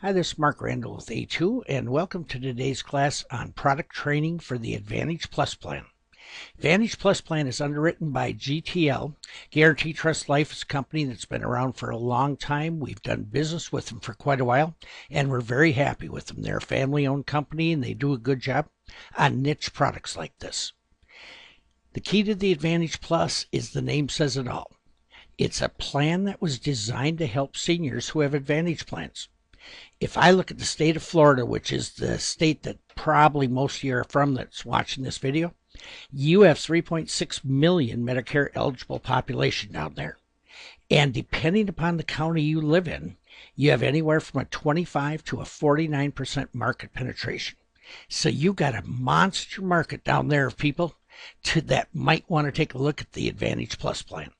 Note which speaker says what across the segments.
Speaker 1: Hi, this is Mark Randall with A2, and welcome to today's class on product training for the Advantage Plus plan. Advantage Plus plan is underwritten by GTL. Guarantee Trust Life is a company that's been around for a long time. We've done business with them for quite a while, and we're very happy with them. They're a family-owned company, and they do a good job on niche products like this. The key to the Advantage Plus is the name says it all. It's a plan that was designed to help seniors who have Advantage plans. If I look at the state of Florida, which is the state that probably most of you are from that's watching this video, you have 3.6 million Medicare eligible population down there. And depending upon the county you live in, you have anywhere from a 25 to a 49% market penetration. So you got a monster market down there of people that might want to take a look at the Advantage Plus plan.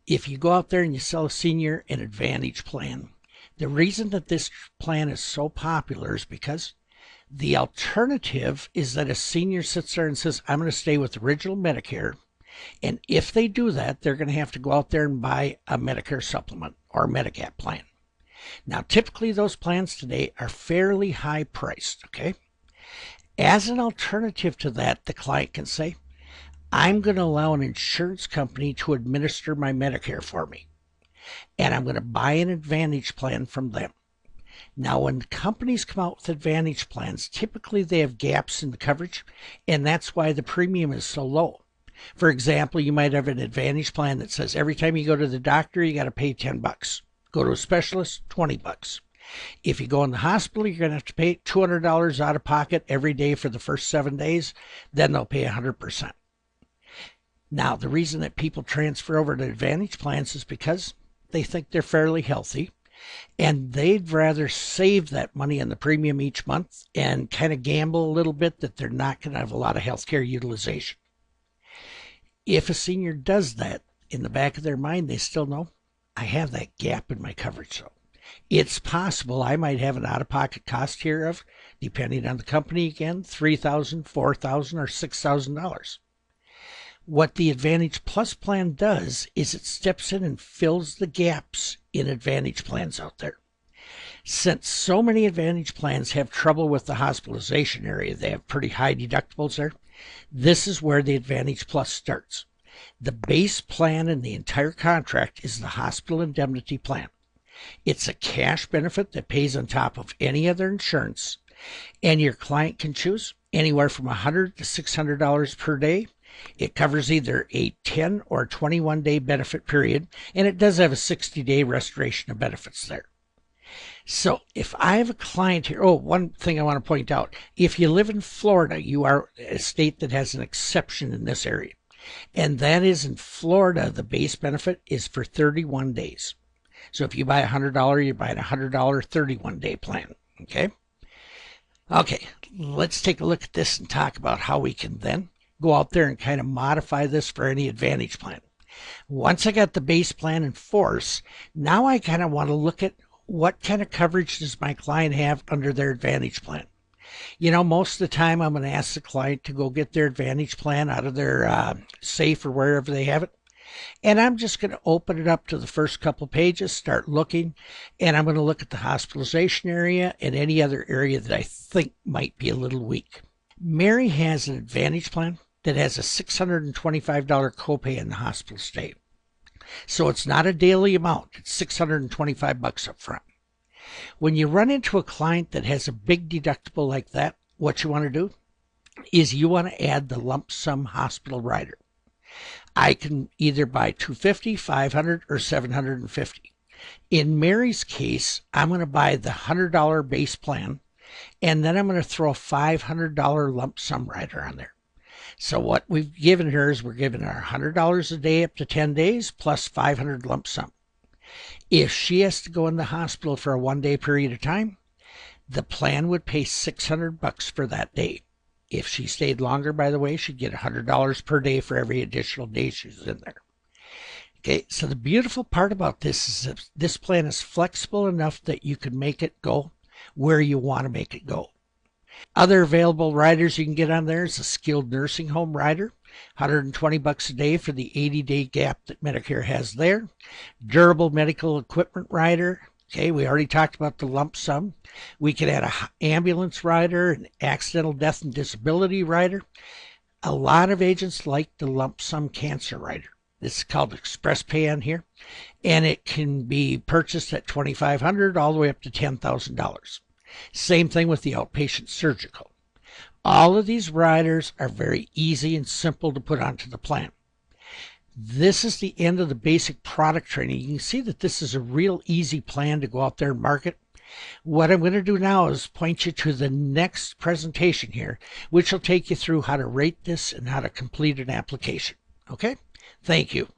Speaker 1: If you go out there and you sell a senior an Advantage plan, the reason that this plan is so popular is because the alternative is that a senior sits there and says, I'm going to stay with original Medicare. And if they do that, they're going to have to go out there and buy a Medicare supplement or Medigap plan. Now, typically those plans today are fairly high priced, okay? As an alternative to that, the client can say, I'm going to allow an insurance company to administer my Medicare for me, and I'm going to buy an Advantage plan from them. Now, when companies come out with Advantage plans, typically they have gaps in the coverage, and that's why the premium is so low. For example, you might have an Advantage plan that says every time you go to the doctor, you got to pay $10. Go to a specialist, $20. If you go in the hospital, you're going to have to pay $200 out of pocket every day for the first 7 days. Then they'll pay 100%. Now, the reason that people transfer over to Advantage plans is because they think they're fairly healthy, and they'd rather save that money on the premium each month and kind of gamble a little bit that they're not going to have a lot of healthcare utilization. If a senior does that, in the back of their mind, they still know, I have that gap in my coverage. So it's possible I might have an out-of-pocket cost here of, depending on the company again, $3,000, $4,000, or $6,000. What the Advantage Plus plan does is it steps in and fills the gaps in Advantage plans out there. Since so many Advantage plans have trouble with the hospitalization area, they have pretty high deductibles there, this is where the Advantage Plus starts. The base plan in the entire contract is the hospital indemnity plan. It's a cash benefit that pays on top of any other insurance, and your client can choose anywhere from $100 to $600 per day. It covers either a 10 or 21 day benefit period, and it does have a 60-day restoration of benefits there. So if I have a client here, one thing I want to point out, if you live in Florida, you are a state that has an exception in this area. And that is in Florida, the base benefit is for 31 days. So if you buy $100, you're buying a $100 31-day plan, okay? Okay, let's take a look at this and talk about how we can then go out there and kind of modify this for any Advantage plan. Once I got the base plan in force, now I kind of want to look at what kind of coverage does my client have under their Advantage plan. You know, most of the time I'm going to ask the client to go get their Advantage plan out of their safe or wherever they have it. And I'm just going to open it up to the first couple pages, start looking, and I'm going to look at the hospitalization area and any other area that I think might be a little weak. Mary has an Advantage plan that has a $625 copay in the hospital stay. So it's not a daily amount. It's $625 up front. When you run into a client that has a big deductible like that, what you want to do is you want to add the lump sum hospital rider. I can either buy $250, $500, or $750. In Mary's case, I'm going to buy the $100 base plan, and then I'm going to throw a $500 lump sum rider on there. So what we've given her is we're giving her $100 a day up to 10 days plus $500 lump sum. If she has to go in the hospital for a 1-day period of time, the plan would pay $600 for that day. If she stayed longer, by the way, she'd get $100 per day for every additional day she's in there. Okay, so the beautiful part about this is that this plan is flexible enough that you can make it go where you want to make it go. Other available riders you can get on there is a skilled nursing home rider, $120 a day for the 80-day gap that Medicare has there. Durable medical equipment rider, Okay, we already talked about the lump sum. We could add an ambulance rider, an accidental death and disability rider. A lot of agents like the lump sum cancer rider. This is called express pay on here, and it can be purchased at $2,500 all the way up to $10,000. Same thing with the outpatient surgical. All of these riders are very easy and simple to put onto the plan. This is the end of the basic product training. You can see that this is a real easy plan to go out there and market. What I'm going to do now is point you to the next presentation here, which will take you through how to rate this and how to complete an application. Okay? Thank you.